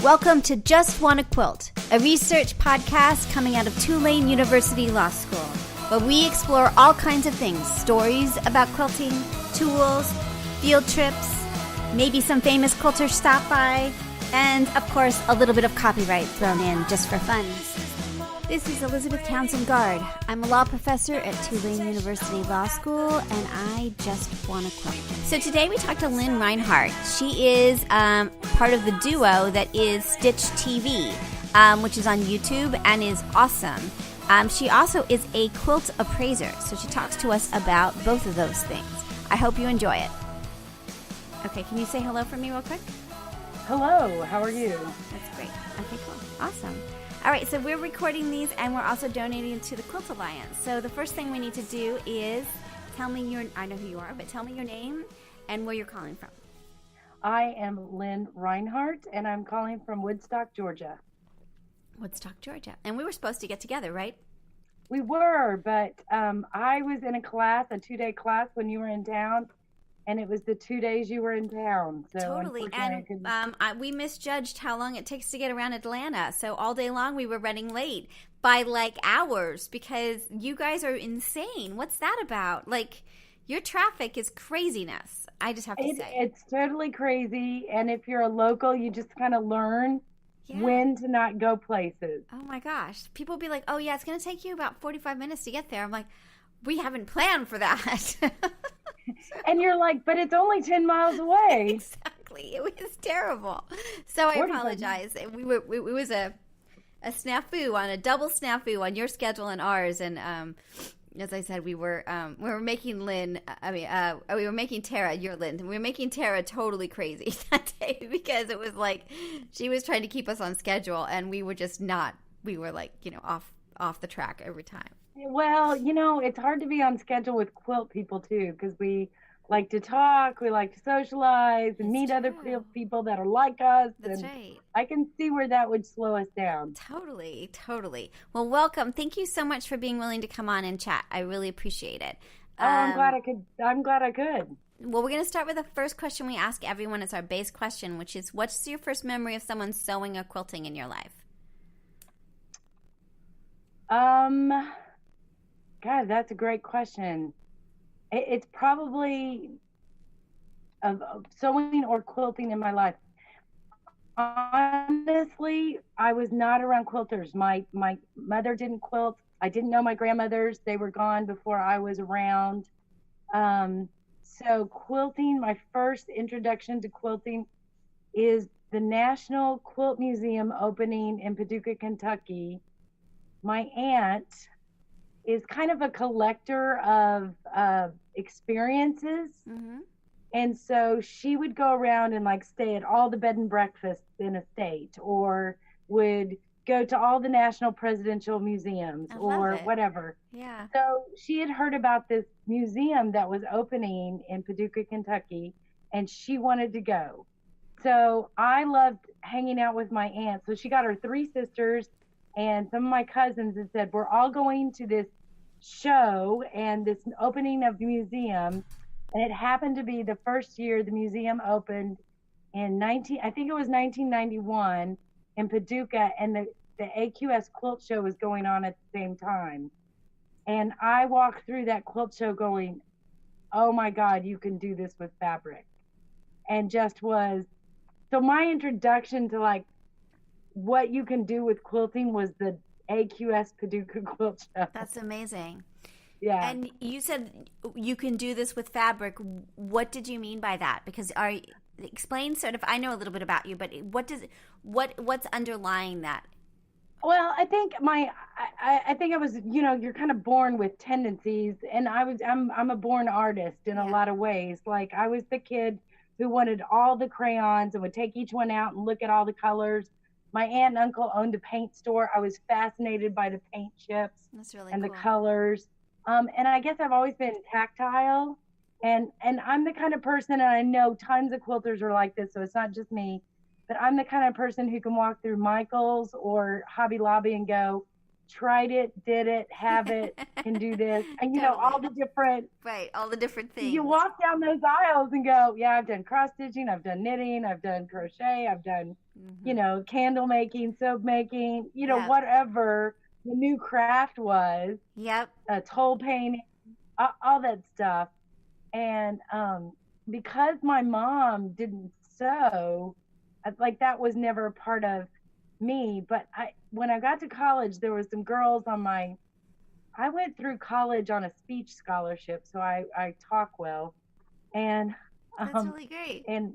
Welcome to Just Wanna Quilt, a research podcast coming out of Tulane University Law School, where we explore all kinds of things, stories about quilting, tools, field trips, maybe some famous quilters stop by, and of course a little bit of copyright thrown in just for fun. This is Elizabeth Townsend Guard. I'm a law professor at Tulane University Law School, and I just wanna quilt. So today we talked to Lynn Rinehart. She is part of the duo that is Stitch TV, which is on YouTube and is awesome. She also is a quilt appraiser, so she talks to us about both of those things. I hope you enjoy it. Okay, can you say hello for me real quick? Hello, how are you? That's great. Okay, cool. Awesome. All right, so we're recording these and we're also donating to the Quilt Alliance. So the first thing we need to do is tell me I know who you are, but tell me your name and where you're calling from. I am Lynn Rinehart, and I'm calling from Woodstock, Georgia. Woodstock, Georgia. And we were supposed to get together, right? We were, but I was in a 2-day class when you were in town, and it was the 2 days you were in town. So totally. And we misjudged how long it takes to get around Atlanta. So all day long we were running late by like hours because you guys are insane. What's that about? Like, your traffic is craziness. I just have to say. It's totally crazy. And if you're a local, you just kind of learn when to not go places. Oh my gosh. People be like, oh yeah, it's going to take you about 45 minutes to get there. I'm like, we haven't planned for that. And you're like, but it's only 10 miles away. Exactly. It was terrible. So I apologize. It was a double snafu on your schedule and ours. And as I said, we were making Lynn. We were making Tara. You're Lynn. We were making Tara totally crazy that day because it was like she was trying to keep us on schedule, and we were just not. We were like, off the track every time. Well, it's hard to be on schedule with quilt people too, because we like to talk, we like to socialize and meet other people that are like us. That's right. I can see where that would slow us down. Totally. Well, welcome. Thank you so much for being willing to come on and chat. I really appreciate it. I'm glad I could. Well, we're going to start with the first question we ask everyone. It's our base question, which is, what's your first memory of someone sewing or quilting in your life? God, that's a great question. It's probably of sewing or quilting in my life. Honestly, I was not around quilters. My mother didn't quilt. I didn't know my grandmothers. They were gone before I was around. So quilting, my first introduction to quilting is the National Quilt Museum opening in Paducah, Kentucky. My aunt is kind of a collector of experiences. Mm-hmm. And so she would go around and like stay at all the bed and breakfasts in a state, or would go to all the national presidential museums or whatever. Yeah. So she had heard about this museum that was opening in Paducah, Kentucky, and she wanted to go. So I loved hanging out with my aunt. So she got her 3 sisters and some of my cousins and said, we're all going to this show and this opening of the museum. And it happened to be the first year the museum opened in 1991 in Paducah, and the AQS quilt show was going on at the same time. And I walked through that quilt show going, oh my God, you can do this with fabric. And just was, so my introduction to like what you can do with quilting was the AQS Paducah quilt show. That's amazing. Yeah. And you said you can do this with fabric. What did you mean by that? Because explain sort of, I know a little bit about you, but what's underlying that? Well, I think I was, you're kind of born with tendencies, and I'm a born artist in a lot of ways. Like, I was the kid who wanted all the crayons and would take each one out and look at all the colors. My aunt and uncle owned a paint store. I was fascinated by the paint chips. That's really and cool. The colors. And I guess I've always been tactile, and I'm the kind of person, and I know tons of quilters are like this, so it's not just me, but I'm the kind of person who can walk through Michael's or Hobby Lobby and go, tried it, did it, have it, can do this. And, all the different. Right, all the different things. You walk down those aisles and go, yeah, I've done cross stitching, I've done knitting, I've done crochet, I've done candle making, soap making, Yep. whatever the new craft was, Yep. toll painting, all that stuff. And because my mom didn't sew, like that was never a part of me. But when I got to college, there was some girls on my. I went through college on a speech scholarship, so I talk well, and That's really great. and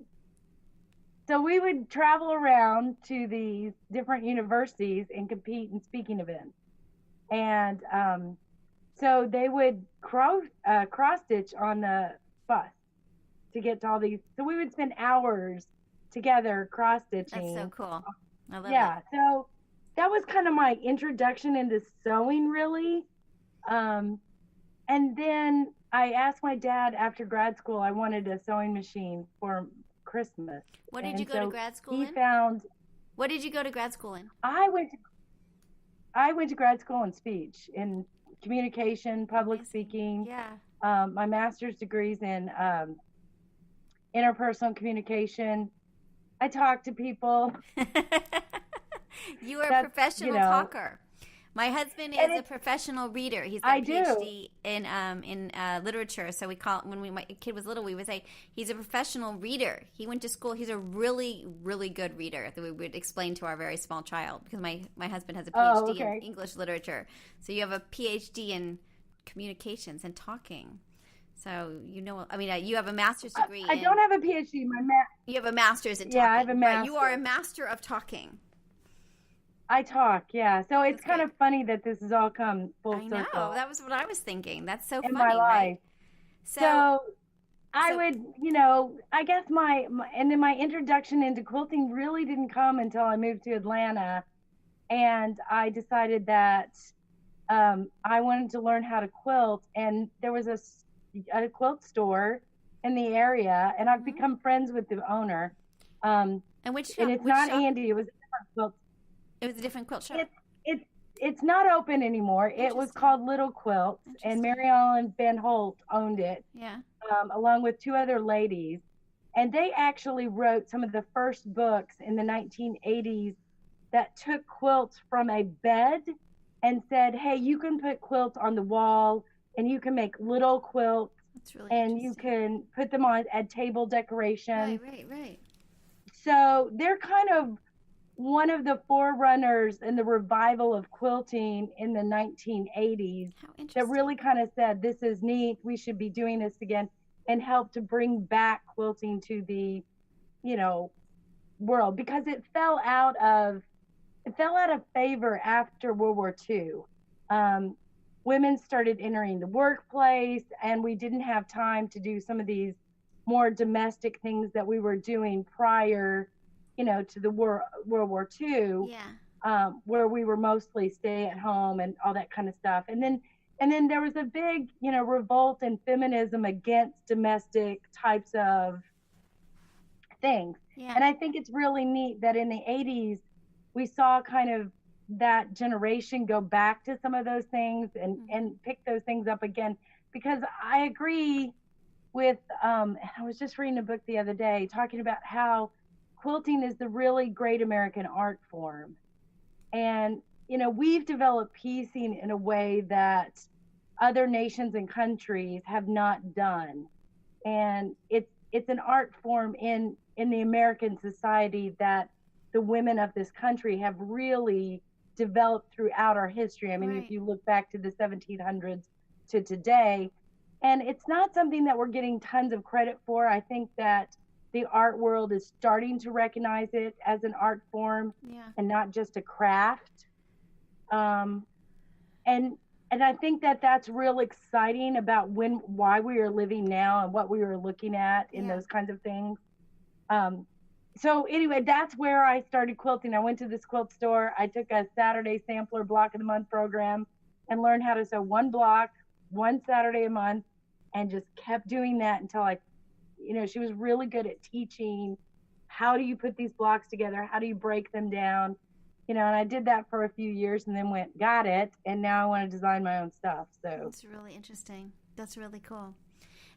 so we would travel around to these different universities and compete in speaking events. And so they would cross stitch on the bus to get to all these. So we would spend hours together cross That's so stitching. cool. I love Yeah. it. So that was kind of my introduction into sewing, really. Um, and then I asked my dad after grad school, I wanted a sewing machine for Christmas. What did you And go to so grad school he in? found, What did you go to grad school in? I went to, I went to grad school in speech, in communication, public Amazing. speaking. Yeah. My master's degrees in interpersonal communication. I talk to people. You are a That's, professional talker. My husband and is a professional reader. He's got I a do. PhD in literature. So we call it, when my kid was little, we would say he's a professional reader. He went to school. He's a really, really good reader that we would explain to our very small child, because my husband has a PhD in English literature. So you have a PhD in communications and talking. So you have a master's degree. I don't have a PhD. You have a master's in talking. Yeah, I have a master's. Right, you are a master of talking. I talk, yeah. So it's kind of funny that this has all come full circle. I know. That was what I was thinking. That's so in funny, my life. Right? So I would, I guess and then my introduction into quilting really didn't come until I moved to Atlanta, and I decided that I wanted to learn how to quilt, and there was a quilt store in the area, and I've become friends with the owner. And which shop? And it's not shop? Andy. It was a different quilt. It was a different quilt shop. It's not open anymore. It was called Little Quilt, and Mary Ellen Van Holt owned it. Yeah. Along with two other ladies, and they actually wrote some of the first books in the 1980s that took quilts from a bed and said, "Hey, you can put quilts on the wall, and you can make little quilts, and you can put them on at table decoration." Right. So they're kind of one of the forerunners in the revival of quilting in the 1980s that really kind of said, this is neat, we should be doing this again, and helped to bring back quilting to the, world, because it fell out of favor after World War II. Women started entering the workplace, and we didn't have time to do some of these more domestic things that we were doing prior to the World War II, where we were mostly stay at home and all that kind of stuff. And then there was a big, revolt in feminism against domestic types of things. Yeah. And I think it's really neat that in the 80s, we saw kind of that generation go back to some of those things and pick those things up again, because I agree with, I was just reading a book the other day talking about how quilting is the really great American art form. And, we've developed piecing in a way that other nations and countries have not done. And it's an art form in the American society that the women of this country have really developed throughout our history. I mean, if you look back to the 1700s to today, and it's not something that we're getting tons of credit for. I think that the art world is starting to recognize it as an art form and not just a craft. And I think that that's real exciting about why we are living now and what we are looking at in those kinds of things. So anyway, that's where I started quilting. I went to this quilt store. I took a Saturday sampler block of the month program and learned how to sew one block, one Saturday a month, and just kept doing that until she was really good at teaching how do you put these blocks together, how do you break them down, and I did that for a few years and then got it, and now I want to design my own stuff. So that's really interesting. That's really cool.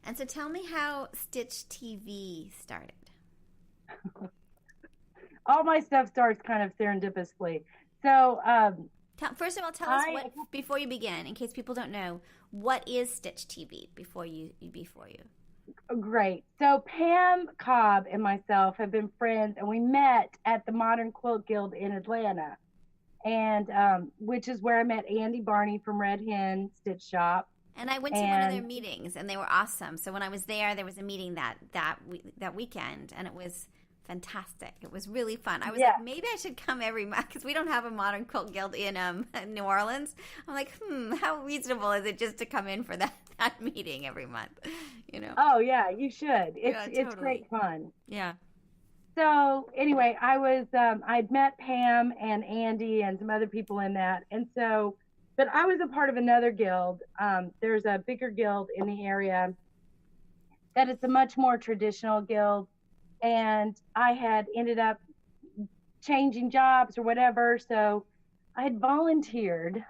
And so tell me how Stitch TV started. all my stuff starts kind of serendipitously. So First of all, tell us what, before you begin, in case people don't know, what is Stitch TV before you. Great. So Pam Cobb and myself have been friends, and we met at the Modern Quilt Guild in Atlanta, and which is where I met Andy Barney from Red Hen Stitch Shop. And I went to one of their meetings, and they were awesome. So when I was there was a meeting that weekend, and it was fantastic. It was really fun. I was like, maybe I should come every month because we don't have a Modern Quilt Guild in New Orleans. I'm like, how reasonable is it just to come in for that meeting every month? You know? Oh yeah, you should. It's totally. It's great fun. Yeah. So anyway, I'd met Pam and Andy and some other people in that, and so, but I was a part of another guild. There's a bigger guild in the area that is a much more traditional guild. And I had ended up changing jobs or whatever. So I had volunteered.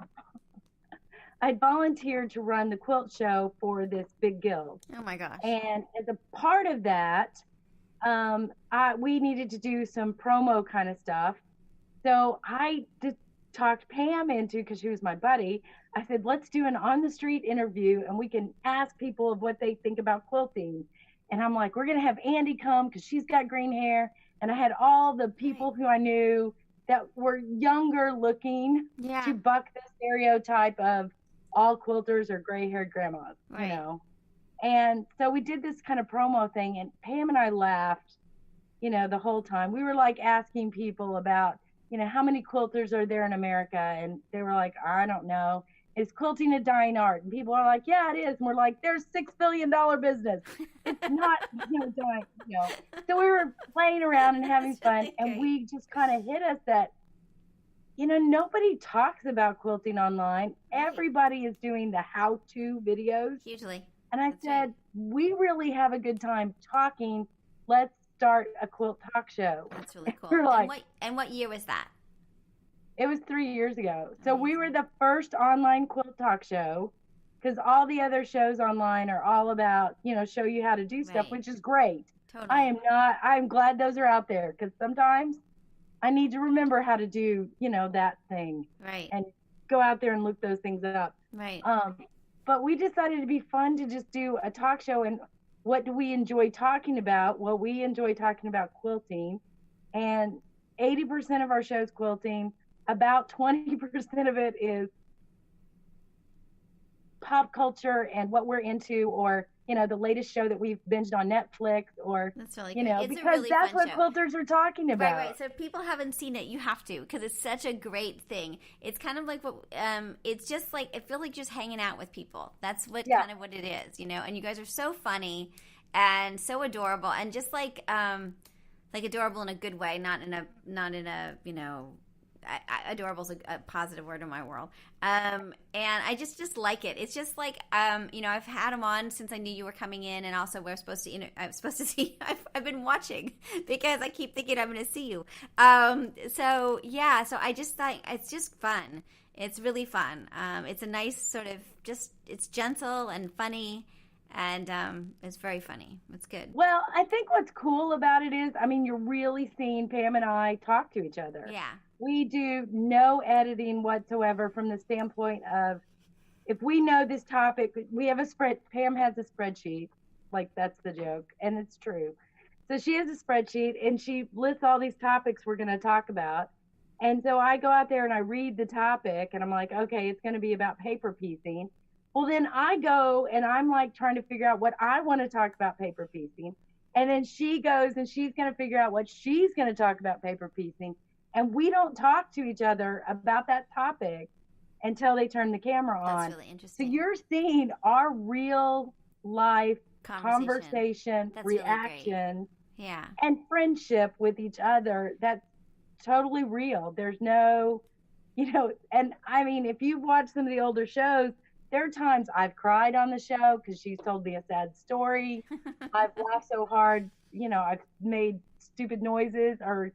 To run the quilt show for this big guild. Oh my gosh. And as a part of that, we needed to do some promo kind of stuff. So I just talked Pam into, because she was my buddy, I said, let's do an on the street interview and we can ask people of what they think about quilting. And I'm like, we're going to have Andy come because she's got green hair. And I had all the people who I knew that were younger looking to buck the stereotype of all quilters are gray haired grandmas, you know. And so we did this kind of promo thing, and Pam and I laughed, the whole time. We were like asking people about, how many quilters are there in America? And they were like, I don't know. Is quilting a dying art? And people are like, yeah, it is. And we're like, there's $6 billion business. It's not, dying, So we were playing around and having fun. And we just kind of hit us that, nobody talks about quilting online. Everybody is doing the how-to videos. Hugely. And I said, we really have a good time talking. Let's start a quilt talk show. That's really cool. We're like, and what year was that? It was 3 years ago. So we were the first online quilt talk show, because all the other shows online are all about, show you how to do stuff, which is great. Totally. I'm glad those are out there, because sometimes I need to remember how to do, that thing. Right. And go out there and look those things up. Right. But we decided it'd be fun to just do a talk show. And what do we enjoy talking about? Well, we enjoy talking about quilting, and 80% of our show is quilting. About 20% of it is pop culture and what we're into, or, the latest show that we've binged on Netflix, or, that's really good. It's because really that's what show. Quilters are talking about. Right. So if people haven't seen it, you have to, because it's such a great thing. It's kind of like what, it's just like, it feels like just hanging out with people. That's kind of what it is, and you guys are so funny and so adorable, and just like adorable in a good way, not in a adorable is a positive word in my world. And I just like it. It's just like, I've had them on since I knew you were coming in, and also I was supposed to see, I've been watching because I keep thinking I'm going to see you. So I just thought it's just fun. It's really fun. It's a nice sort of it's gentle and funny. And it's very funny. It's good. Well, I think what's cool about it is, you're really seeing Pam and I talk to each other. Yeah. We do no editing whatsoever, from the standpoint of, if we know this topic, we have Pam has a spreadsheet, like that's the joke, and it's true. So she has a spreadsheet, and she lists all these topics we're going to talk about. And so I go out there and I read the topic, and I'm like, okay, it's going to be about paper piecing. Well, then I go and I'm like trying to figure out what I want to talk about paper piecing. And then she goes and she's going to figure out what she's going to talk about paper piecing. And we don't talk to each other about that topic until they turn the camera on. That's really interesting. So you're seeing our real life conversation reaction, really and friendship with each other. That's totally real. There's no, and if you've watched some of the older shows, there are times I've cried on the show because she's told me a sad story. I've laughed so hard, I've made stupid noises, or,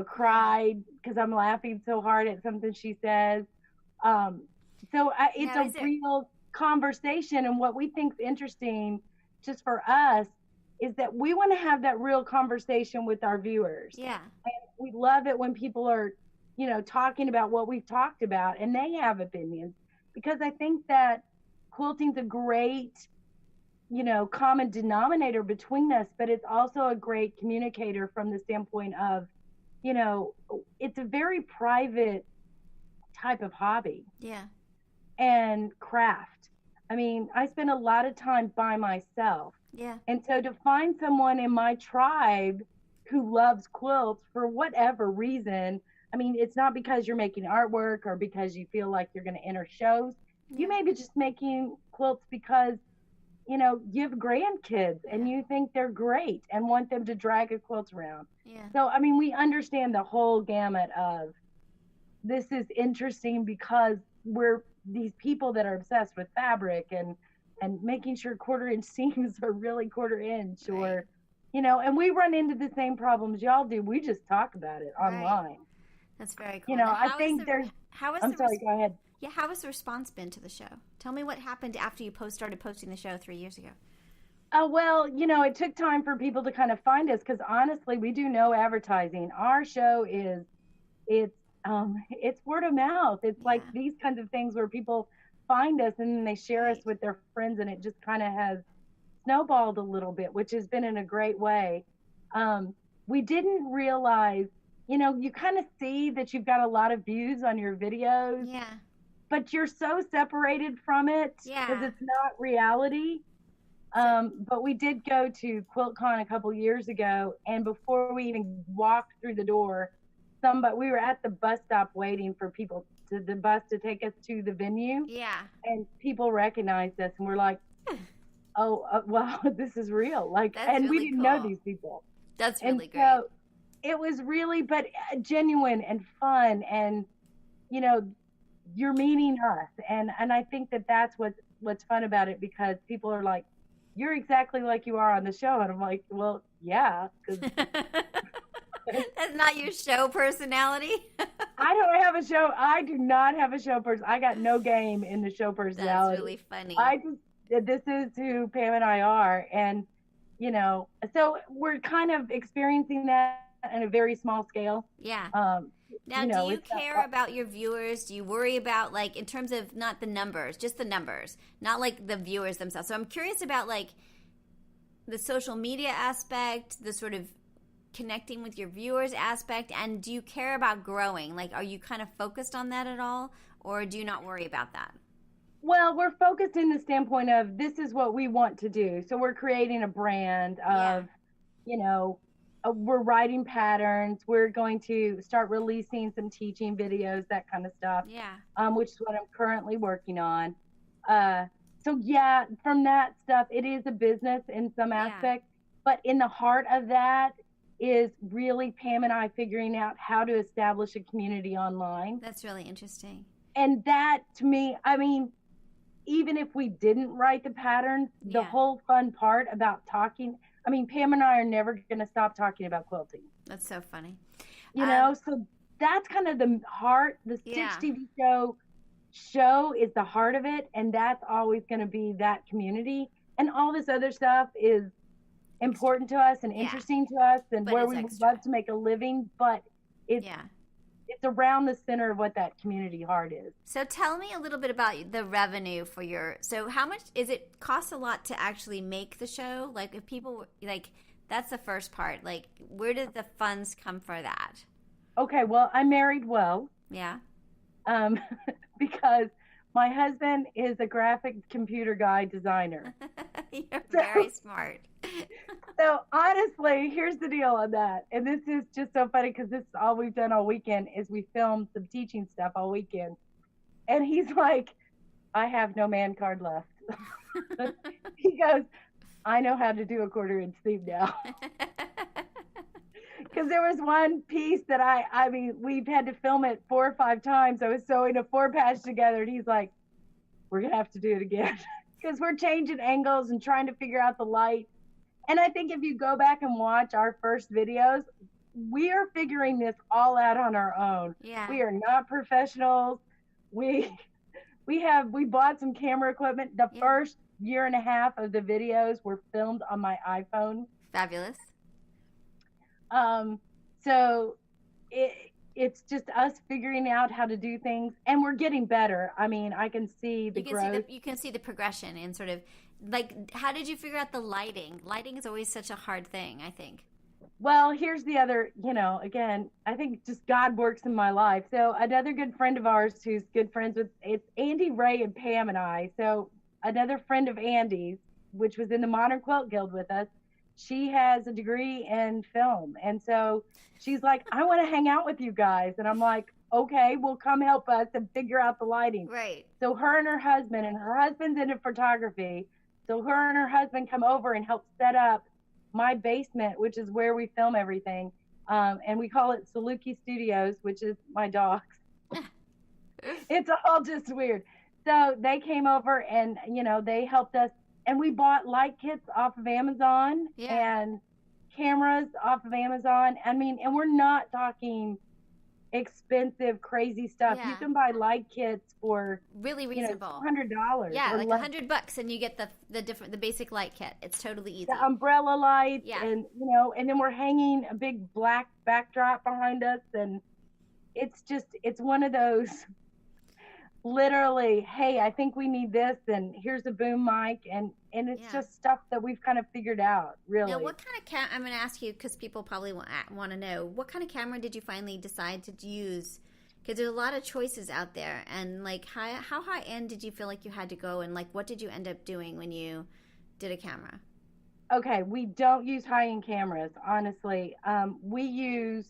cried because I'm laughing so hard at something she says. It's a real conversation. And what we think is interesting, just for us, is that we want to have that real conversation with our viewers. Yeah. And we love it when people are, talking about what we've talked about and they have opinions, because I think that quilting's a great, common denominator between us, but it's also a great communicator from the standpoint of, it's a very private type of hobby. Yeah. And craft. I mean, I spend a lot of time by myself. Yeah. And so to find someone in my tribe who loves quilts for whatever reason, I mean, it's not because you're making artwork or because you feel like you're going to enter shows. You may be just making quilts because, you have grandkids and you think they're great and want them to drag a quilt around. Yeah. So, I mean, we understand the whole gamut of this is interesting because we're these people that are obsessed with fabric and making sure 1/4 inch seams are really 1/4 inch, or and we run into the same problems y'all do. We just talk about it online. That's very cool. I think go ahead. Yeah, how has the response been to the show? Tell me what happened after you started posting the show 3 years ago. Oh, well, it took time for people to kind of find us, because honestly, we do no advertising. Our show it's word of mouth. It's like these kinds of things where people find us and then they share us with their friends, and it just kind of has snowballed a little bit, which has been in a great way. We didn't realize, you kind of see that you've got a lot of views on your videos, but you're so separated from it because it's not reality. But we did go to QuiltCon a couple years ago, and before we even walked through the door, we were at the bus stop waiting for the bus to take us to the venue. Yeah. And people recognized us, and we're like, oh, wow, this is real. Like, and we didn't know these people. That's really great. So it was really, but genuine and fun, and you're meeting us, and I think that that's what's fun about it, because people are like, you're exactly like you are on the show, and I'm like, well, yeah, because that's not your show personality. I do not have a show person. I got no game in the show personality. That's really funny. This is who Pam and I are, and so we're kind of experiencing that on a very small scale. Yeah. Now, do you care about your viewers? Do you worry about, like, in terms of not the numbers, just the numbers, not like the viewers themselves? So I'm curious about, like, the social media aspect, the sort of connecting with your viewers aspect, and do you care about growing? Like, are you kind of focused on that at all, or do you not worry about that? Well, we're focused in the standpoint of this is what we want to do. So we're creating a brand of, we're writing patterns. We're going to start releasing some teaching videos, that kind of stuff. Yeah. Which is what I'm currently working on. So yeah, from that stuff, it is a business in some aspect, but in the heart of that is really Pam and I figuring out how to establish a community online. That's really interesting. And that, to me, I mean, even if we didn't write the patterns, the whole fun part about talking, I mean, Pam and I are never going to stop talking about quilting. That's so funny. So that's kind of the heart. The Stitch TV show is the heart of it, and that's always going to be that community. And all this other stuff is important to us and interesting to us, and where we would love to make a living, but it's around the center of what that community heart is. So tell me a little bit about the revenue for so how much costs a lot to actually make the show? Like, if people, like, that's the first part. Like, where did the funds come for that? Okay, well, I married well. Yeah. Because my husband is a graphic computer guy designer. You're very smart. So honestly, here's the deal on that. And this is just so funny because this is all we've done all weekend is we filmed some teaching stuff all weekend. And he's like, I have no man card left. He goes, I know how to do a 1/4 inch sleeve now. Because there was one piece that I mean, we've had to film it 4 or 5 times. I was sewing a 4-patch together, and he's like, we're going to have to do it again. Because we're changing angles and trying to figure out the light. And I think if you go back and watch our first videos, we are figuring this all out on our own. Yeah. We are not professionals. We bought some camera equipment. The first year and a half of the videos were filmed on my iPhone. Fabulous. So it's just us figuring out how to do things, and we're getting better. I mean, I can see the growth. You can see the progression and sort of like, how did you figure out the lighting? Lighting is always such a hard thing, I think. Well, here's the other, again, I think just God works in my life. So another good friend of ours who's good friends with, it's Andy, Ray, and Pam and I. So another friend of Andy's, which was in the Modern Quilt Guild with us, she has a degree in film. And so she's like, I want to hang out with you guys. And I'm like, okay, well, come help us and figure out the lighting. Right. So her and her husband's into photography. So her and her husband come over and help set up my basement, which is where we film everything. And we call it Saluki Studios, which is my dogs. It's all just weird. So they came over and, they helped us. And we bought light kits off of Amazon and cameras off of Amazon. I mean, and we're not talking expensive, crazy stuff. You can buy light kits for really reasonable, $200. Yeah, like $100, and you get the basic light kit. It's totally easy. The umbrella lights, and and then we're hanging a big black backdrop behind us, and it's one of those. Literally, hey, I think we need this, and here's a boom mic, and it's just stuff that we've kind of figured out, really. Now, what kind of I'm going to ask you, because people probably want to know, what kind of camera did you finally decide to use? Because there's a lot of choices out there, and like how high end did you feel like you had to go, and like what did you end up doing when you did a camera? Okay, we don't use high-end cameras, honestly. We use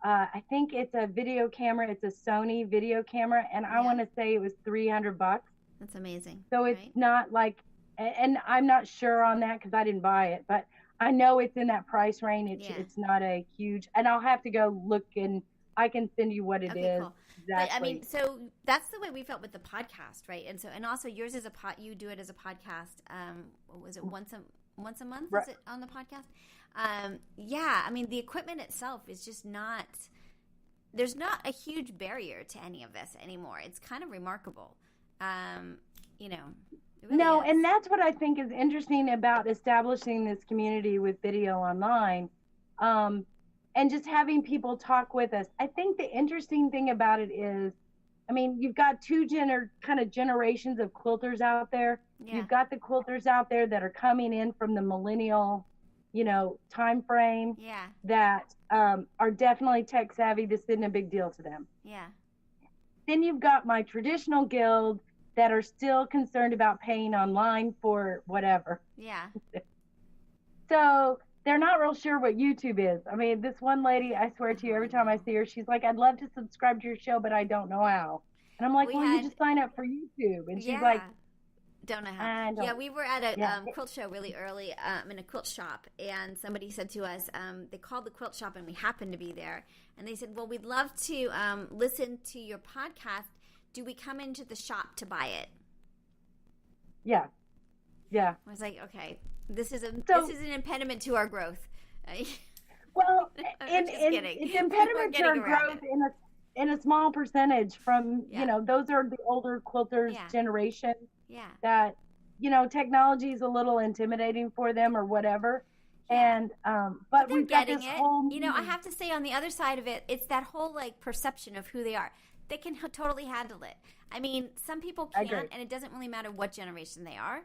I think it's a video camera. It's a Sony video camera, and I want to say it was $300. That's amazing. So it's not like, and I'm not sure on that because I didn't buy it, but I know it's in that price range. It's not a huge, and I'll have to go look, and I can send you what it is. Cool. Exactly. But, I mean, so that's the way we felt with the podcast, right? And also yours is you do it as a podcast. Was it once a month? Right. Is it on the podcast? I mean, the equipment itself is just not, there's not a huge barrier to any of this anymore. It's kind of remarkable. Really no, is. And that's what I think is interesting about establishing this community with video online, and just having people talk with us. I think the interesting thing about it is, I mean, you've got two kind of generations of quilters out there. Yeah. You've got the quilters out there that are coming in from the millennial time frame that are definitely tech savvy. This isn't a big deal to them. Yeah. Then you've got my traditional guild that are still concerned about paying online for whatever. Yeah. So they're not real sure what YouTube is. I mean, this one lady, I swear to you, every time I see her, she's like, I'd love to subscribe to your show, but I don't know how. And I'm like, you just sign up for YouTube. And she's like, don't know how. Yeah, we were at a quilt show really early in a quilt shop, and somebody said to us, they called the quilt shop, and we happened to be there, and they said, well, we'd love to listen to your podcast. Do we come into the shop to buy it? Yeah. I was like, okay, this is an impediment to our growth. Well, it's impediment to our growth in a small percentage from, those are the older quilters generation. Yeah. That, technology is a little intimidating for them or whatever. Yeah. And, but we've got this whole... I have to say on the other side of it, it's that whole perception of who they are. They can totally handle it. I mean, some people can't, and it doesn't really matter what generation they are.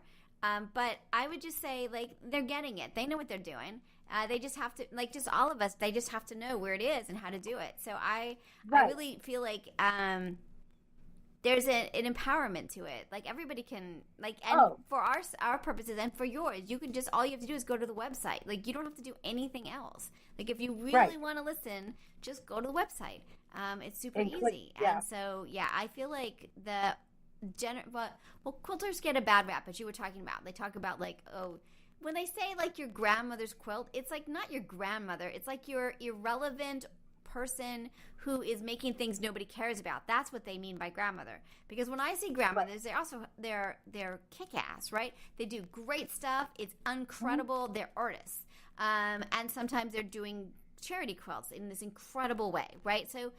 But I would just say, they're getting it. They know what they're doing. They just have to, just all of us, they just have to know where it is and how to do it. So I really feel like there's an empowerment to it. Everybody can, for our purposes and for yours, you can just, all you have to do is go to the website. You don't have to do anything else. If you really want to listen, just go to the website. It's super easy. And so, I feel like quilters get a bad rap, as you were talking about. They talk about when they say your grandmother's quilt, it's not your grandmother. It's your irrelevant person who is making things nobody cares about. That's what they mean by grandmother. Because when I see grandmothers, they're kick-ass, right? They do great stuff. It's incredible. They're artists. And sometimes they're doing charity quilts in this incredible way, right? So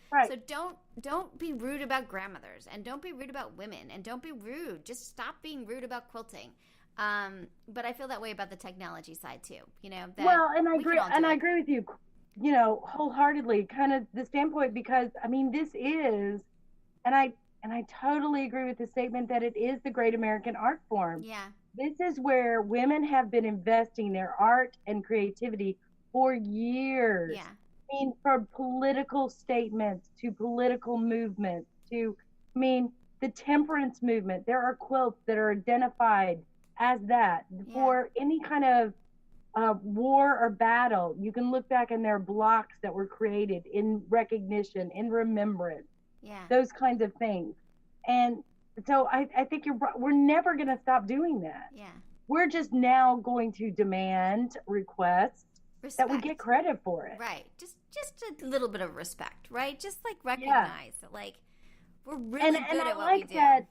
don't be rude about grandmothers, and don't be rude about women, and don't be rude. Just stop being rude about quilting. But I feel that way about the technology side too. That Well, and I we can agree, all do and I it. agree with you, wholeheartedly. Kind of the standpoint, because I mean, this is, and I totally agree with the statement that it is the great American art form. Yeah, This is where women have been investing their art and creativity for years. yeah, I mean, from political statements to political movements to, I mean, the temperance movement. There are quilts that are identified as that yeah, for any kind of war or battle. You can look back and there are blocks that were created in recognition, in remembrance, yeah, those kinds of things. And so I think we're never going to stop doing that. yeah. We're just now going to demand requests that we get Respect. credit for it. Right. Just a little bit of respect, right? Just like Yeah. recognize that like we're And really and good I at what we like do. that.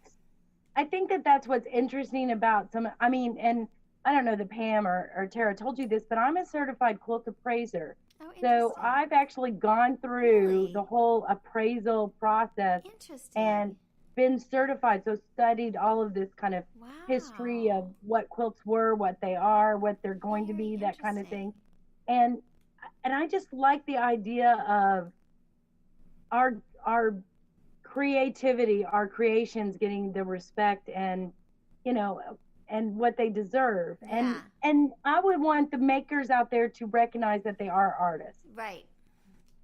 I think that that's what's interesting about I mean, and I don't know that Pam or Tara told you this, but I'm a certified quilt appraiser. Oh, So interesting. I've actually gone through the Really? whole appraisal process and Interesting. been certified. So studied all of this kind of history of Wow. what quilts were, what they are, what they're going to Very be, that kind of interesting. thing. And I just like the idea of our creativity, our creations getting the respect and you know and what they deserve. And Yeah. I would want the makers out there to recognize that they are artists. Right.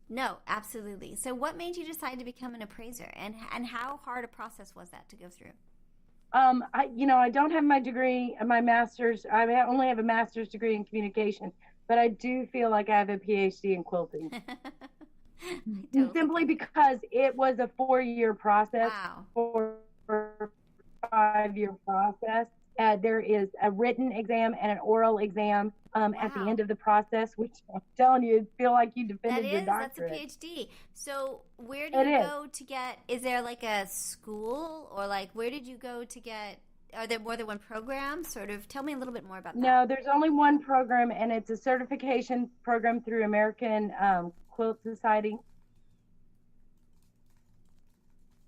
No, absolutely. So what made you decide to become an appraiser and how hard a process was that to go through? I don't have my degree, my master's. I only have a master's degree in communication, but I do feel like I have a PhD in quilting. I totally Simply get it. because it was a 4-year process, Wow. 4 or 5 year process. There is a written exam and an oral exam at the Wow. end of the process, which I'm telling you, feel like you defended your That's a doctorate. PhD. So where do It you is. go to get, is there like a school or like where did you go to get, are there more than one program? Sort of tell me a little bit more about that. No, there's only one program, and it's a certification program through American Quilt Society.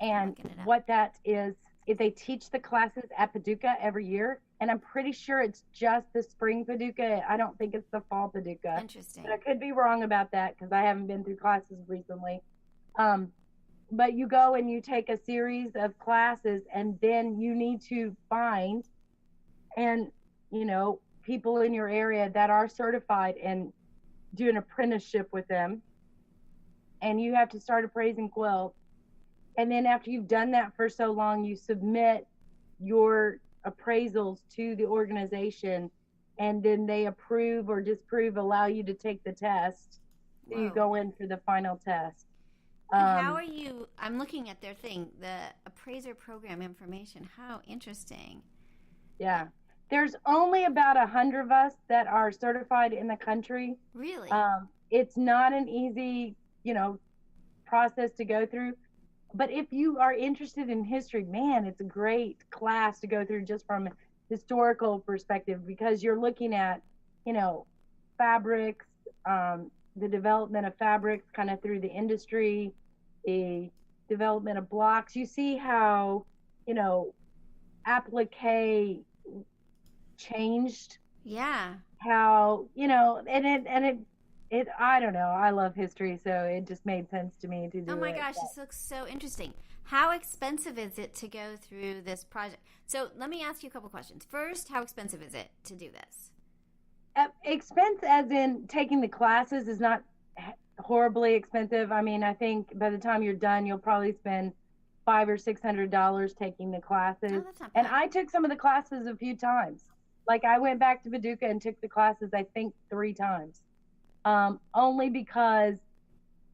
I'm And looking it up. what that is they teach the classes at Paducah every year. And I'm pretty sure it's just the spring Paducah. I don't think it's the fall Paducah. But I Interesting. could be wrong about that because I haven't been through classes recently. Um, but you go and you take a series of classes, and then you need to find and people in your area that are certified and do an apprenticeship with them. And you have to start appraising quilts. And then after you've done that for so long, you submit your appraisals to the organization, and then they approve or disapprove, allow you to take the test. So you Whoa. go in for the final test. And how Um, are you? I'm looking at their thing, the appraiser program information. How interesting. yeah. There's only about 100 of us that are certified in the country. Really? It's not an easy, process to go through. But if you are interested in history, man, it's a great class to go through just from a historical perspective, because you're looking at, you know, fabrics, the development of fabrics kind of through the industry, the development of blocks. You see how, you know, applique changed, Yeah. how, and it I don't know. I love history, so it just made sense to me to Oh do my it. gosh, this looks so interesting. How expensive is it to go through this project? So let me ask you a couple questions. First, how expensive is it to do this? Expense as in taking the classes is not horribly expensive. I mean, I think by the time you're done, you'll probably spend $500 or $600 taking the Oh, classes. that's not And bad. I took some of the classes a few times. Like I went back to Paducah and took the classes, I think 3 times. Only because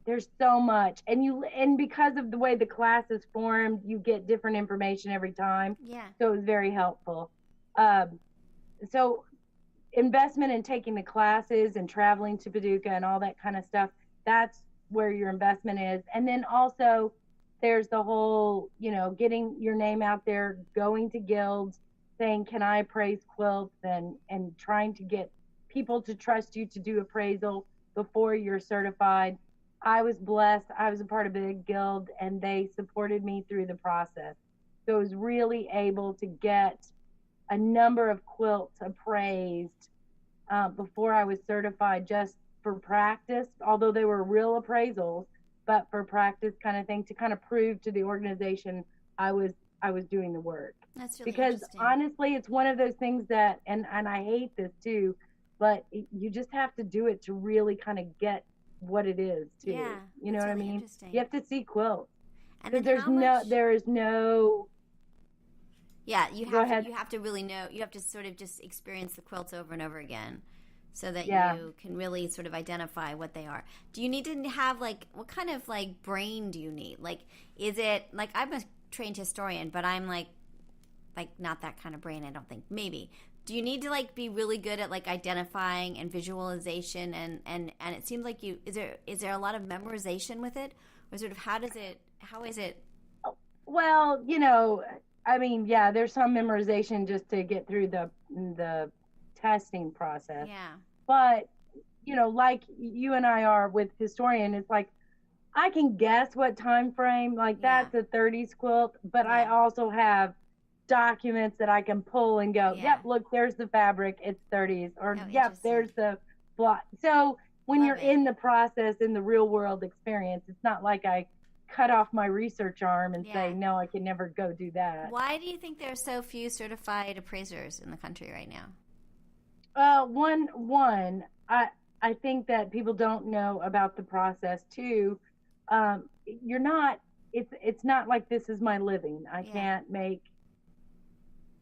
there's so much, and because of the way the class is formed, you get different information every time. Yeah. So it was very helpful. Um, so investment in taking the classes and traveling to Paducah and all that kind of stuff, that's where your investment is. And then also there's the whole, getting your name out there, going to guilds, saying, can I appraise quilts, and trying to get people to trust you to do appraisal before you're certified. I was blessed. I was a part of a guild and they supported me through the process. So I was really able to get a number of quilts appraised before I was certified, just for practice, although they were real appraisals, but for practice kind of thing, to kind of prove to the organization I was doing the work. That's really Because interesting. honestly, it's one of those things that, and I hate this too, but you just have to do it to really kind of get what it is too. Yeah, You know that's what I really mean? interesting. You have to see quilts. And Because then how much? there is no. Yeah, Go ahead. you have to really know. You have to sort of just experience the quilts over and over again, so that Yeah. you can really sort of identify what they are. Do you need to have like what kind of like brain do you need? Like, is it like I'm a trained historian, but I'm like not that kind of brain. I don't think. Maybe. Do you need to like be really good at like identifying and visualization and it seems like you is there a lot of memorization with it, or sort of how is it? Well, I mean, yeah, there's some memorization just to get through the testing process. Yeah. But, like you and I are with historian, it's like I can guess what time frame, like Yeah. that's a 30s quilt, but I Yeah. also have documents that I can pull and go, Yeah. yep, look, there's the fabric, it's 30s, or Oh, yep, interesting. there's the block. So when Love you're it. in the process, in the real world experience, it's not like I cut off my research arm and say, Yeah. no, I can never go do that. Why do you think there are so few certified appraisers in the country right now? One, I think that people don't know about the process. Two, you're not. It's not like this is my living. I Yeah. can't make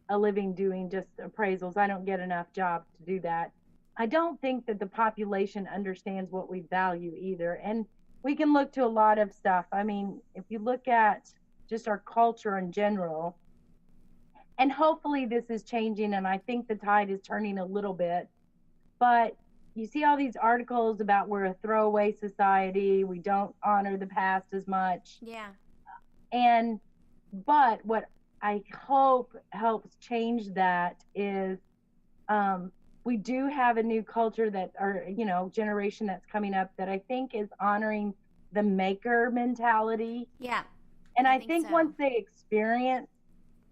a living doing just appraisals. I don't get enough jobs to do that. I don't think that the population understands what we value either. And we can look to a lot of stuff. I mean, if you look at just our culture in general, and hopefully this is changing, and I think the tide is turning a little bit, but you see all these articles about we're a throwaway society, we don't honor the past as much. Yeah. But what I hope helps change that is we do have a new culture that, or generation that's coming up, that I think is honoring the maker mentality. Yeah. And I think think so. once they experience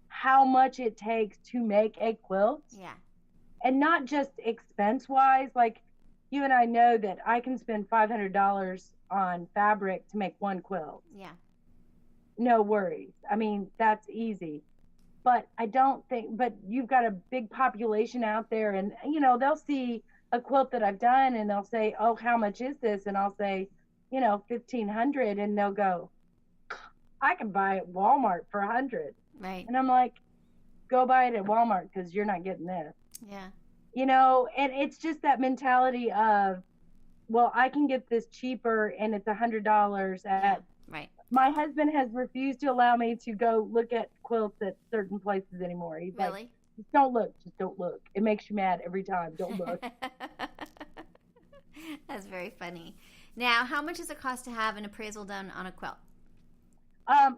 how much it takes to make a quilt, Yeah. and not just expense wise, like you and I know that I can spend $500 on fabric to make one quilt. Yeah. No worries. I mean, that's easy. But I don't think, but you've got a big population out there, and they'll see a quilt that I've done and they'll say, oh, how much is this? And I'll say, 1,500, and they'll go, I can buy it at Walmart for 100. Right. And I'm like, go buy it at Walmart, because you're not getting this. Yeah. And it's just that mentality of, well, I can get this cheaper and it's $100 at. Right. My husband has refused to allow me to go look at quilts at certain places anymore. He's Really? like, just don't look. It makes you mad every time. Don't look. That's very funny. Now, how much does it cost to have an appraisal done on a quilt?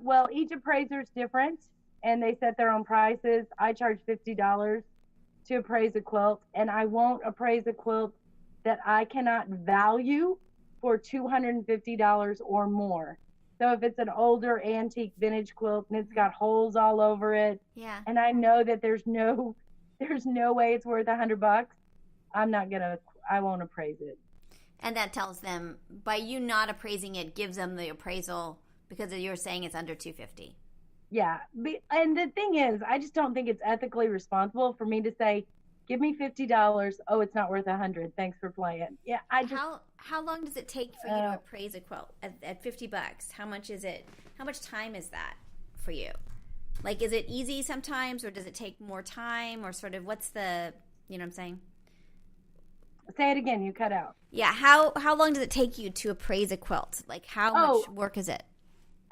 Well, each appraiser is different, and they set their own prices. I charge $50 to appraise a quilt, and I won't appraise a quilt that I cannot value for $250 or more. So if it's an older antique vintage quilt and it's got holes all over it, Yeah. and I know that there's no way it's worth $100, I won't appraise it. And that tells them, by you not appraising it, gives them the appraisal because you're saying it's under $250. Yeah. And the thing is, I just don't think it's ethically responsible for me to say, give me $50. Oh, it's not worth $100. Thanks for playing. Yeah. How long does it take for you to appraise a quilt at $50? How much is it? How much time is that for you? Like, is it easy sometimes, or does it take more time, or sort of what's the, you know what I'm saying? Say it again. You cut out. Yeah. How long does it take you to appraise a quilt? Like, how much work is it?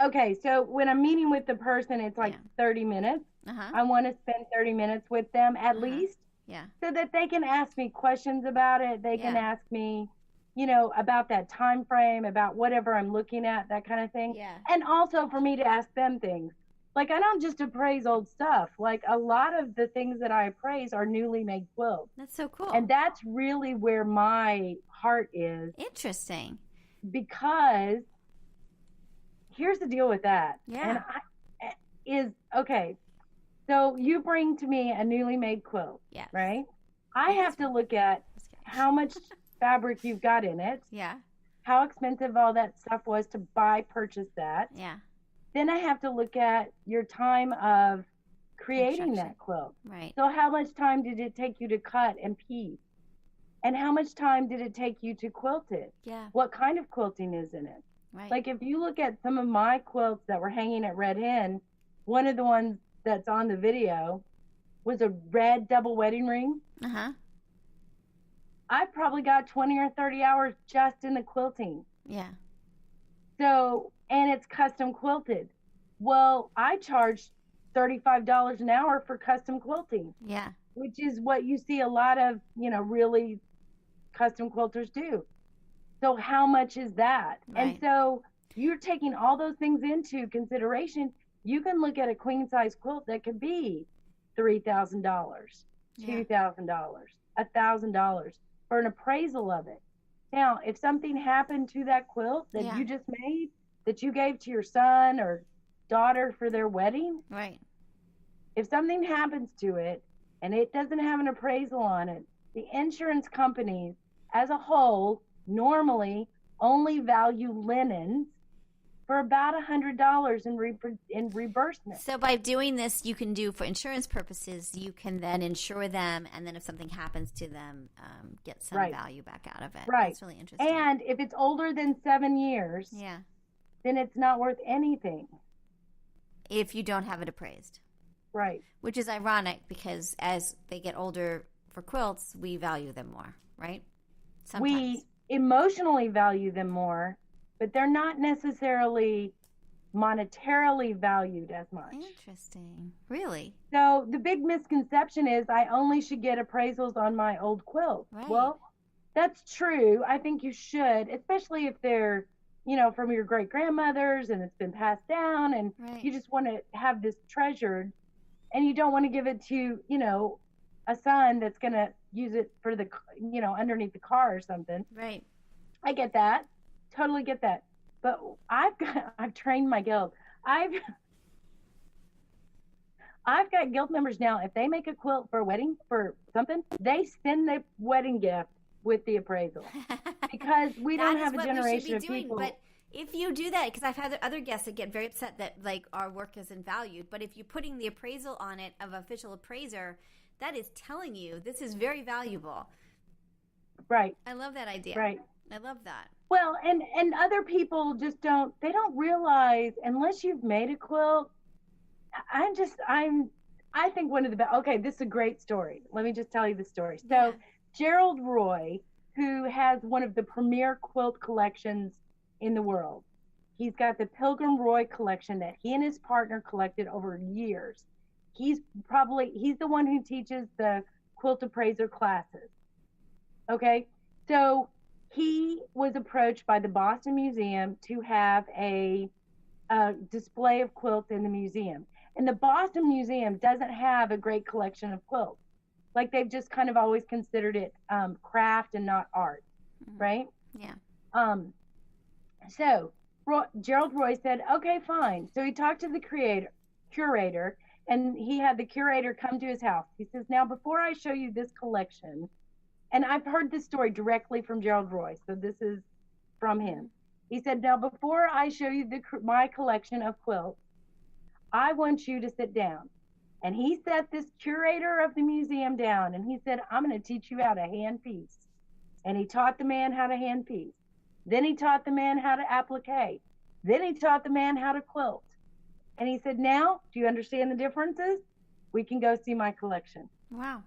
Okay. So when I'm meeting with the person, it's like 30 minutes. Uh-huh. I want to spend 30 minutes with them at least. Yeah. So that they can ask me questions about it. They can ask me, about that time frame, about whatever I'm looking at, that kind of thing. Yeah. And also for me to ask them things. Like, I don't just appraise old stuff. Like, a lot of the things that I appraise are newly made quilts. That's so cool. And that's really where my heart is. Interesting. Because here's the deal with that. Yeah. And okay. So you bring to me a newly made quilt, Yes. right? I have to look at how much fabric you've got in it, Yeah. how expensive all that stuff was to purchase that. Yeah. Then I have to look at your time of creating that quilt. Right. So how much time did it take you to cut and piece? And how much time did it take you to quilt it? Yeah. What kind of quilting is in it? Right. Like if you look at some of my quilts that were hanging at Red Hen, one of the ones that's on the video was a red double wedding ring. Uh-huh. I probably got 20 or 30 hours just in the quilting. Yeah. So, and it's custom quilted. Well, I charged $35 an hour for custom quilting. Yeah. Which is what you see a lot of, really custom quilters do. So how much is that? Right. And so you're taking all those things into consideration. You can look at a queen size quilt that could be $3,000, $2,000, $1,000 for an appraisal of it. Now, if something happened to that quilt that you just made, that you gave to your son or daughter for their wedding, right? If something happens to it and it doesn't have an appraisal on it, the insurance companies as a whole normally only value linens for about $100 in reimbursement. So by doing this, you can do for insurance purposes, you can then insure them, and then if something happens to them, get some value back out of it. Right. That's really interesting. And if it's older than 7 years, then it's not worth anything. If you don't have it appraised. Right. Which is ironic because as they get older for quilts, we value them more, right? Sometimes. We emotionally value them more, but they're not necessarily monetarily valued as much. Interesting. Really? So the big misconception is I only should get appraisals on my old quilt. Right. Well, that's true. I think you should, especially if they're, from your great grandmothers and it's been passed down and you just want to have this treasured and you don't want to give it to, a son that's going to use it for the, underneath the car or something. Right. I get that. Totally get that. But I've trained my guild. I've got guild members now. If they make a quilt for a wedding for something, they send the wedding gift with the appraisal because we don't have a generation of people. But if you do that, because I've had other guests that get very upset that our work isn't valued, but if you're putting the appraisal on it of official appraiser, that is telling you this is very valuable. Right. I love that idea. Right. I love that. Well, and other people just don't realize unless you've made a quilt. I think one of the best. Okay, this is a great story. Let me just tell you the story. So Gerald Roy, who has one of the premier quilt collections in the world, he's got the Pilgrim Roy collection that he and his partner collected over years. He's the one who teaches the quilt appraiser classes. Okay, so he was approached by the Boston Museum to have a display of quilts in the museum. And the Boston Museum doesn't have a great collection of quilts. Like they've just kind of always considered it craft and not art, right? Yeah. So Gerald Roy said, okay, fine. So he talked to the curator, and he had the curator come to his house. He says, now, before I show you this collection, and I've heard this story directly from Gerald Roy, so this is from him. He said, now, before I show you my collection of quilts, I want you to sit down. And he sat this curator of the museum down, and he said, I'm going to teach you how to hand piece. And he taught the man how to hand piece. Then he taught the man how to applique. Then he taught the man how to quilt. And he said, now, do you understand the differences? We can go see my collection. Wow.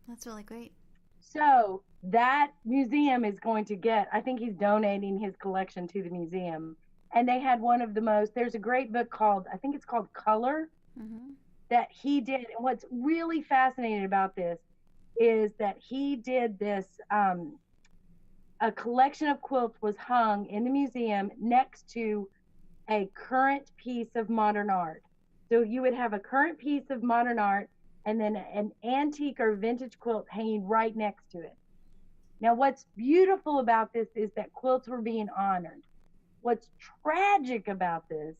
That's really great. So that museum is going to I think he's donating his collection to the museum. And they had one of the there's a great book called, I think it's called Color, that he did. And what's really fascinating about this is that he did this, a collection of quilts was hung in the museum next to a current piece of modern art. So you would have a current piece of modern art and then an antique or vintage quilt hanging right next to it. Now, what's beautiful about this is that quilts were being honored. What's tragic about this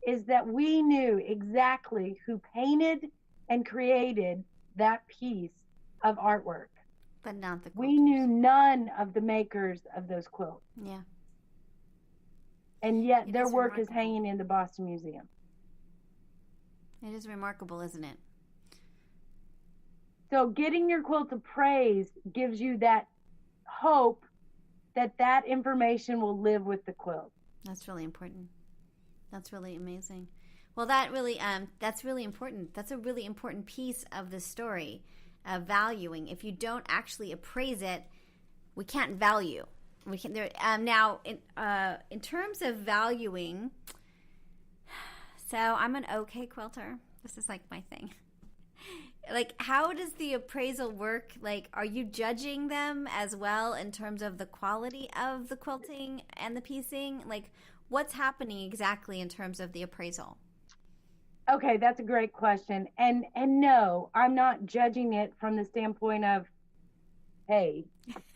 is that we knew exactly who painted and created that piece of artwork. But not the quilters. We knew none of the makers of those quilts. Yeah. And yet It their is work is remarkable. hanging in the Boston Museum. It is remarkable, isn't it? So getting your quilt appraised gives you that hope that that information will live with the quilt. That's really important. That's really amazing. Well, that's really important. That's a really important piece of the story, valuing. If you don't actually appraise it, we can't value. We can now in terms of valuing. So I'm an okay quilter. This is like my thing. Like, how does the appraisal work? Like, are you judging them as well in terms of the quality of the quilting and the piecing? Like, what's happening exactly in terms of the appraisal? Okay, that's a great question. And no, I'm not judging it from the standpoint of, hey,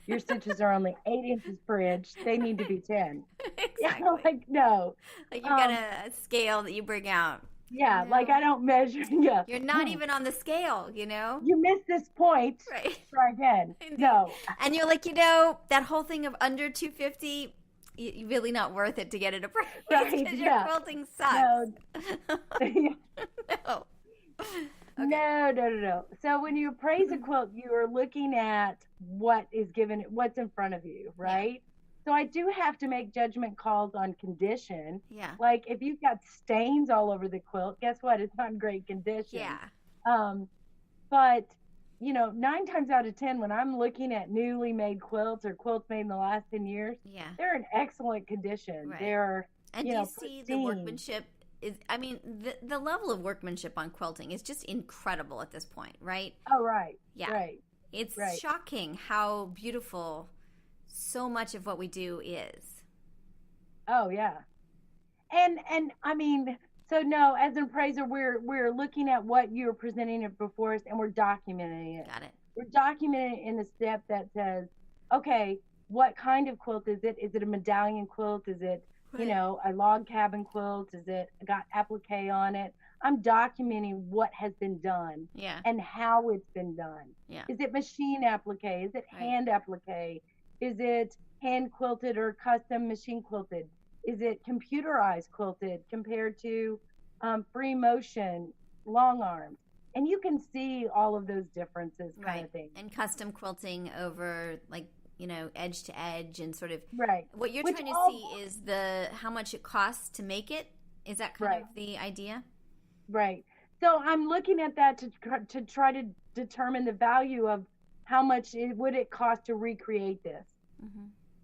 your stitches are only 8 inches per inch. They need to be 10. Exactly. Like, no. Like, you got a scale that you bring out. Yeah, No. like I don't measure. Yeah. You're not even on the scale, you know? You missed this point. Right. Try again. No. And you're like, that whole thing of under 250, really not worth it to get it appraised. Right, Because yeah. your quilting sucks. No. No. So when you appraise a quilt, you are looking at what's in front of you, right? So I do have to make judgment calls on condition. Yeah. Like if you've got stains all over the quilt, guess what? It's not in great condition. Yeah. But 9 times out of 10, when I'm looking at newly made quilts or quilts made in the last 10 years, Yeah. they're in excellent condition. Right. They're, And you do know, you see the pristine. workmanship the level of workmanship on quilting is just incredible at this point, right? Oh, right. Yeah. Right. It's Right. shocking how beautiful so much of what we do is. Oh, yeah. And I mean, so no, as an appraiser, we're looking at what you're presenting it before us, and we're documenting it. Got it. We're documenting it in the step that says, okay, what kind of quilt is it? Is it a medallion quilt? Is it, Right. a log cabin quilt? Is it got applique on it? I'm documenting what has been done Yeah. and how it's been done. Yeah. Is it machine applique? Is it Right. hand applique? Is it hand quilted or custom machine quilted? Is it computerized quilted compared to free motion, long arms? And you can see all of those differences kind of thing. And custom quilting over edge to edge and sort of Right. what you're Which trying to all- see is how much it costs to make it. Is that kind of the idea? Right. So I'm looking at that to try to determine the value of how much would it cost to recreate this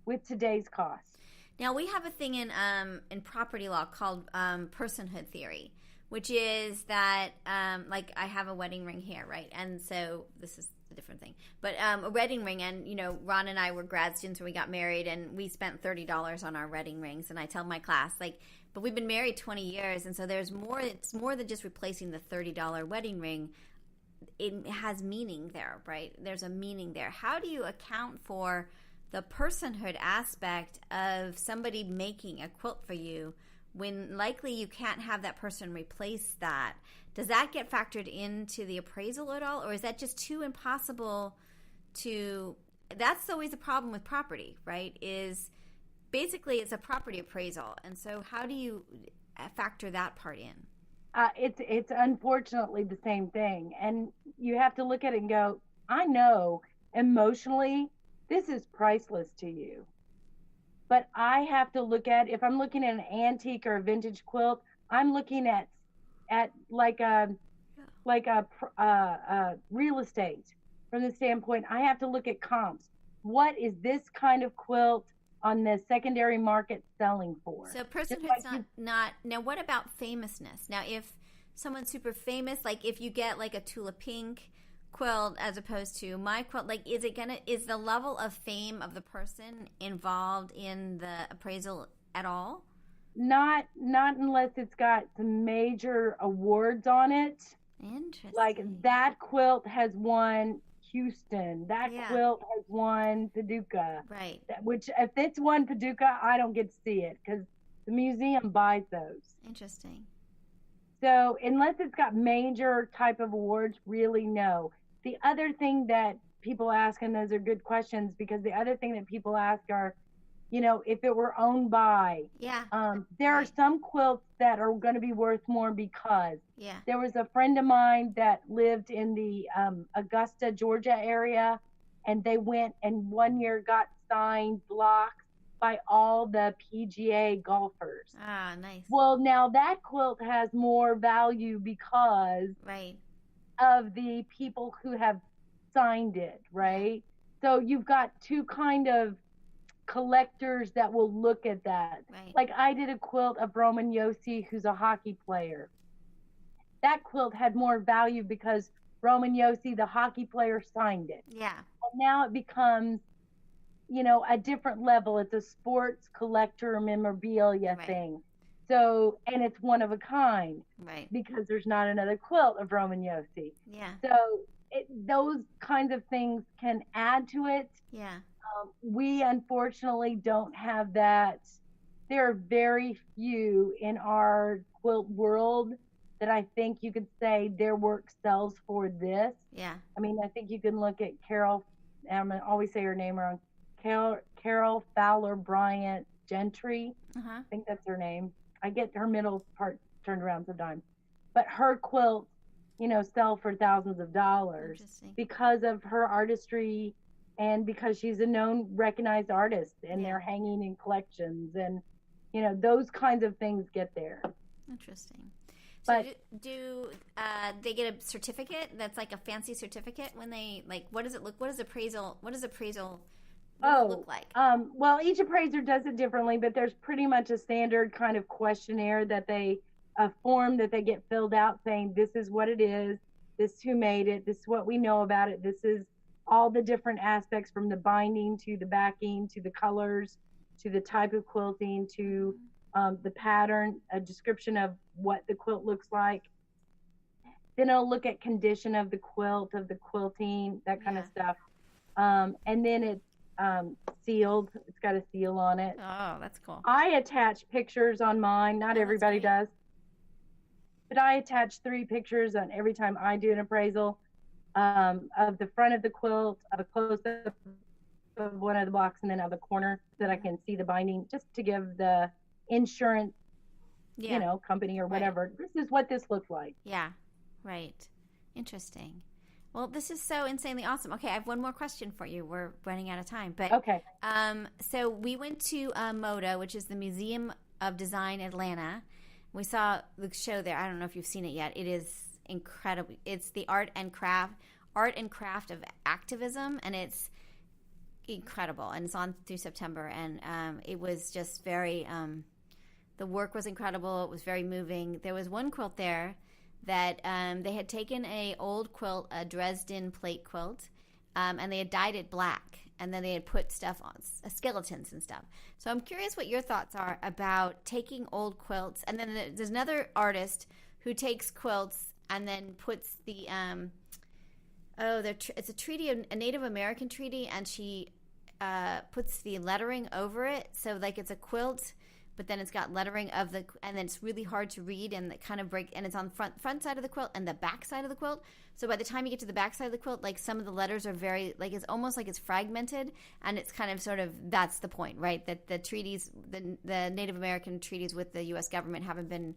with today's cost. Now we have a thing in property law called personhood theory, which is that like I have a wedding ring here, right? And so this is a different thing, but a wedding ring, and Ron and I were grad students when we got married, and we spent $30 on our wedding rings. And I tell my class, but we've been married 20 years, and so there's more. It's more than just replacing the $30 wedding ring. It has meaning there, right? There's a meaning there. How do you account for the personhood aspect of somebody making a quilt for you when likely you can't have that person replace that? Does that get factored into the appraisal at all, or is that just too impossible to... That's always a problem with property, right? Is basically it's a property appraisal, and so how do you factor that part in? It's unfortunately the same thing, and you have to look at it and go, I know emotionally this is priceless to you, but I have to look at, if I'm looking at an antique or a vintage quilt, I'm looking at like a real estate from the standpoint. I have to look at comps. What is this kind of quilt on the secondary market selling for? So personhood's not now. What about famousness? Now, if someone's super famous, like if you get like a Tula Pink quilt as opposed to my quilt, like is the level of fame of the person involved in the appraisal at all? Not unless it's got some major awards on it. Interesting. Like that quilt has won Houston. That quilt has won Paducah. Right. Which if it's won Paducah, I don't get to see it because the museum buys those. Interesting. So unless it's got major type of awards, really no. The other thing that people ask, and those are good questions, because the other thing that people ask are, if it were owned by, Yeah. there are Right. some quilts that are going to be worth more because Yeah. there was a friend of mine that lived in the Augusta, Georgia area, and they went and one year got signed blocks by all the PGA golfers. Ah, nice. Well, now that quilt has more value because Right. of the people who have signed it, right? So you've got two kind of collectors that will look at that. Right. Like I did a quilt of Roman Yossi, who's a hockey player. That quilt had more value because Roman Yossi, the hockey player, signed it. Yeah. Well, now it becomes, a different level. It's a sports collector memorabilia Right. thing. So, and it's one of a kind Right. because there's not another quilt of Roman Yossi. Yeah. So those kinds of things can add to it. Yeah. We unfortunately don't have that. There are very few in our quilt world that I think you could say their work sells for this. Yeah. I mean, I think you can look at Carol, I'm going to always say her name wrong, Carol Fowler Bryant Gentry. Uh-huh. I think that's her name. I get her middle part turned around sometimes. But her quilts, sell for thousands of dollars because of her artistry and because she's a known, recognized artist, and they're hanging in collections, and those kinds of things get there. Interesting. So but do they get a certificate that's like a fancy certificate when they what does it look? What does appraisal? What does appraisal? Look like? Well, each appraiser does it differently, but there's pretty much a standard kind of questionnaire that a form that they get filled out saying this is what it is, this is who made it, this is what we know about it, this is all the different aspects from the binding to the backing to the colors to the type of quilting to the pattern, a description of what the quilt looks like. Then I'll look at condition of the quilt, of the quilting, that kind of stuff. And then it's sealed. It's got a seal on it. Oh, that's cool. I attach pictures on mine. Not everybody does. But I attach 3 pictures on every time I do an appraisal of the front of the quilt, of a close-up of one of the blocks, and then of the corner so that I can see the binding, just to give the insurance, company or whatever. This is what this looks like. Yeah, right. Interesting. Well, this is so insanely awesome. Okay, I have one more question for you. We're running out of time, but okay. So we went to MODA, which is the Museum of Design Atlanta. We saw the show there. I don't know if you've seen it yet. It is incredible. It's the art and craft of activism, and it's incredible. And it's on through September, and it was just very. The work was incredible. It was very moving. There was one quilt there that they had taken a old quilt, a Dresden plate quilt, and they had dyed it black, and then they had put stuff on, skeletons and stuff. So I'm curious what your thoughts are about taking old quilts, and then there's another artist who takes quilts and then puts the it's a treaty, a Native American treaty, and she puts the lettering over it, so it's a quilt. But then it's got lettering and then it's really hard to read, and it kind of and it's on front side of the quilt and the back side of the quilt. So by the time you get to the back side of the quilt, some of the letters are very, it's almost like it's fragmented, and it's kind of sort of, that's the point, right? That the treaties, the Native American treaties with the U.S. government haven't been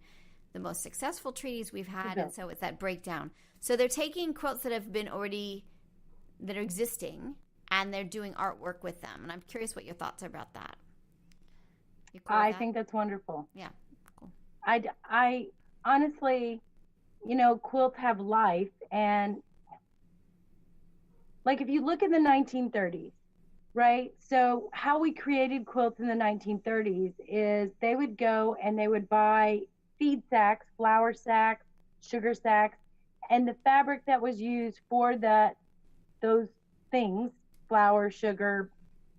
the most successful treaties we've had, and so it's that breakdown. So they're taking quilts that have been that are existing, and they're doing artwork with them. And I'm curious what your thoughts are about that. Cool I think that's wonderful. Yeah, cool. I honestly, quilts have life, and if you look in the 1930s, right? So how we created quilts in the 1930s is they would go and they would buy feed sacks, flour sacks, sugar sacks, and the fabric that was used for those things, flour, sugar,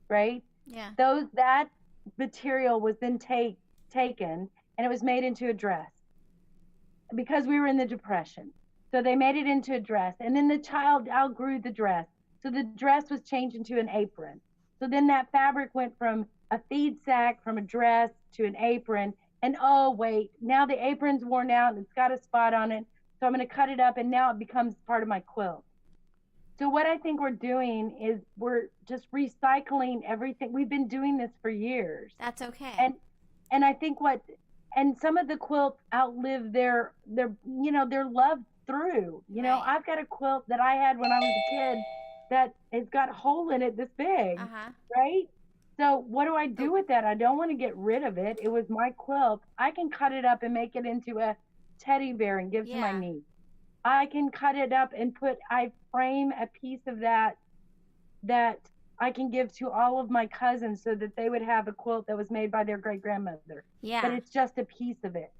right? Yeah. That material was then taken and it was made into a dress because we were in the Depression. So they made it into a dress, and then the child outgrew the dress. So the dress was changed into an apron. So then that fabric went from a feed sack, from a dress to an apron, And oh, wait, now the apron's worn out and it's got a spot on it. So I'm going to cut it up and now it becomes part of my quilt. So what I think we're doing is we're just recycling everything. We've been doing this for years. That's okay. And I think and some of the quilts outlive their their love through. Right. I've got a quilt that I had when I was a kid that has got a hole in it this big, right? So what do I do with that? I don't want to get rid of it. It was my quilt. I can cut it up and make it into a teddy bear and give to my niece. I can cut it up and I frame a piece of that I can give to all of my cousins so that they would have a quilt that was made by their great grandmother. Yeah. But it's just a piece of it.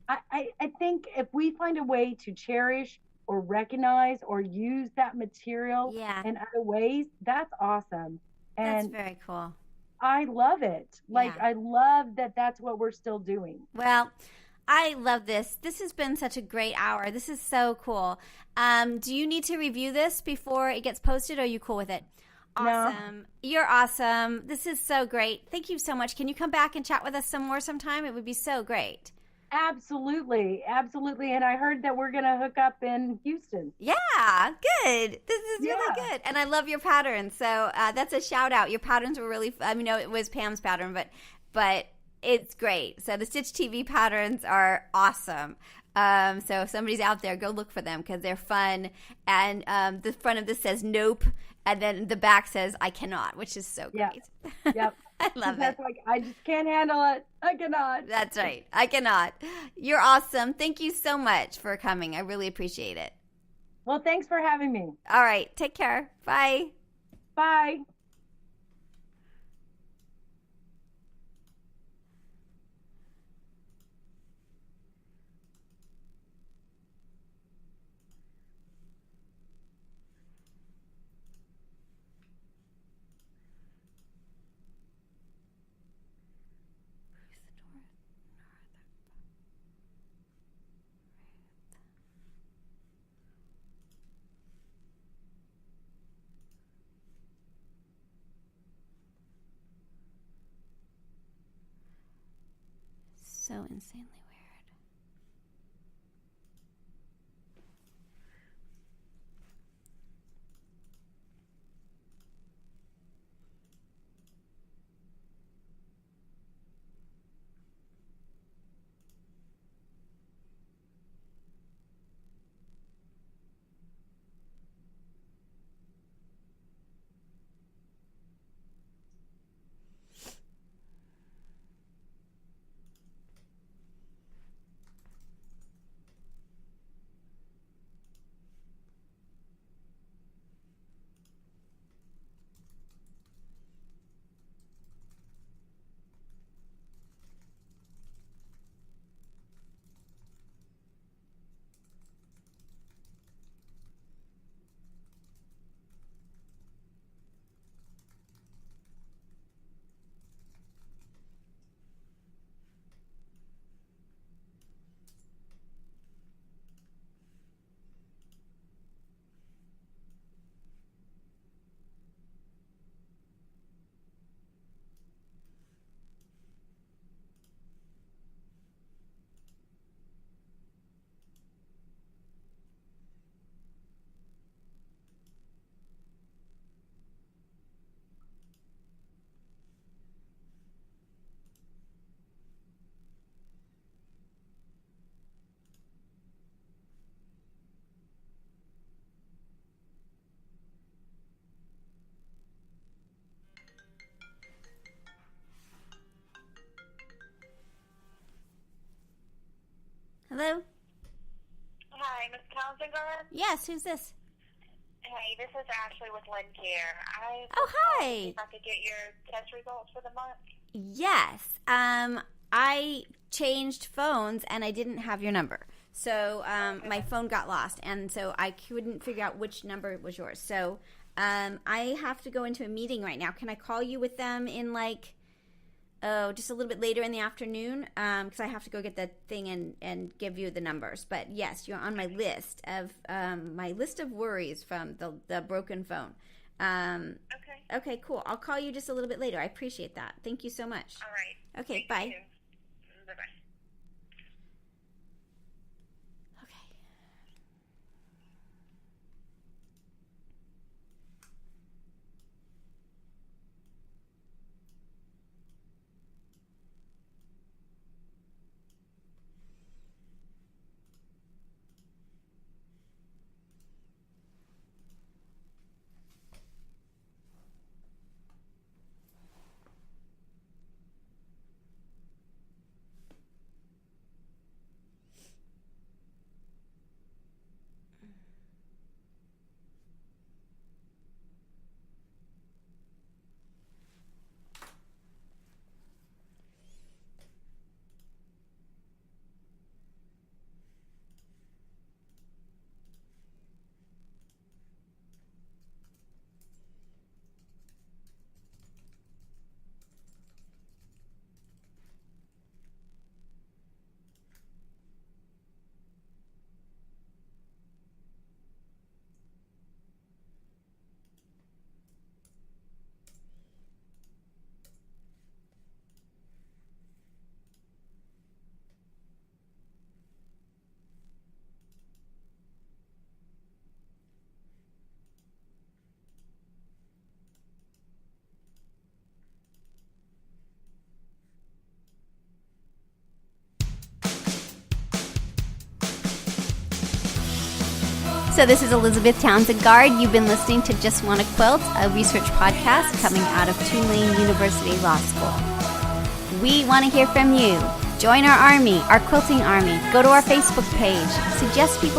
I think if we find a way to cherish or recognize or use that material in other ways, that's awesome. And that's very cool. I love it. I love that that's what we're still doing. Well, I love this. This has been such a great hour. This is so cool. Do you need to review this before it gets posted, or are you cool with it? Awesome. No. You're awesome. This is so great. Thank you so much. Can you come back and chat with us some more sometime? It would be so great. Absolutely. Absolutely. And I heard that we're going to hook up in Houston. Yeah, good. This is really good. And I love your patterns. So that's a shout out. Your patterns were really, it was Pam's pattern, but it's great. So the Stitch TV patterns are awesome. So if somebody's out there, go look for them because they're fun. And the front of this says nope. And then the back says I cannot, which is so great. Yep. I love That's like, I just can't handle it. I cannot. That's right. I cannot. You're awesome. Thank you so much for coming. I really appreciate it. Well, thanks for having me. All right. Take care. Bye. Bye. So insanely weird. Hello? Hi, Ms. Townsend. Yes, who's this? Hey, this is Ashley with Lynn Care. Hi. If I could get your test results for the month. Yes. I changed phones and I didn't have your number. So my phone got lost, and so I couldn't figure out which number was yours. So I have to go into a meeting right now. Can I call you with them in just a little bit later in the afternoon? Because I have to go get the thing and give you the numbers. But yes, you're on my list of worries from the broken phone. Okay, cool. I'll call you just a little bit later. I appreciate that. Thank you so much. All right. Okay, Thank bye. you. Bye-bye. So this is Elizabeth Townsend Guard. You've been listening to Just Wanna Quilt, a research podcast coming out of Tulane University Law School. We want to hear from you. Join our army, our quilting army. Go to our Facebook page. Suggest people